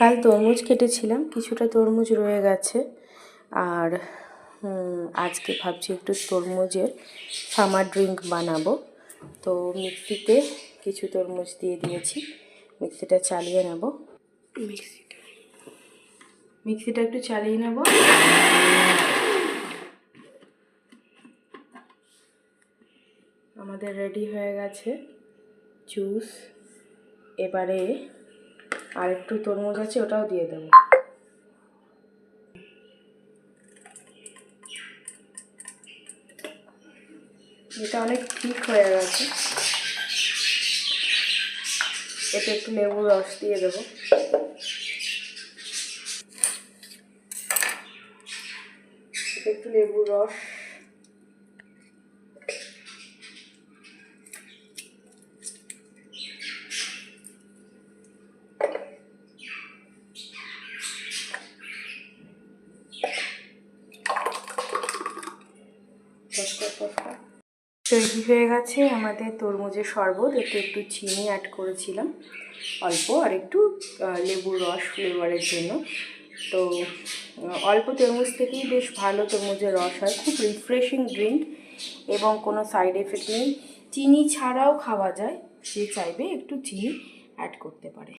কাল তরমুজ কেটেছিলাম, কিছুটা তরমুজ রয়ে গেছে। আর আজকে ভাবছি একটু তরমুজের সামার ড্রিঙ্ক বানাবো। তো মিক্সিতে কিছু তরমুজ দিয়ে দিয়েছি, মিক্সিটা চালিয়ে নেব। মিক্সিটা একটু চালিয়ে নেব। আমাদের রেডি হয়ে গেছে জুস। এবারে আর একটু তরমুজ আছে, ওটাও দিয়ে দেবো। এটা অনেক ঠিক হয়ে গেছে। এতে একটু লেবুর রস দিয়ে দেবো। একটু লেবুর রস, তৈরি হয়ে গেছে আমাদের তরমুজের শরবত। এতে একটু চিনি অ্যাড করেছিলাম অল্প, আর একটু লেবুর রস ফ্লেভারের জন্য। তো অল্প তরমুজ থেকেই বেশ ভালো তরমুজের রস হয়, খুব রিফ্রেশিং ড্রিঙ্ক এবং কোনো সাইড এফেক্ট নেই। চিনি ছাড়াও খাওয়া যায়, যে চাইবে একটু চিনি অ্যাড করতে পারে।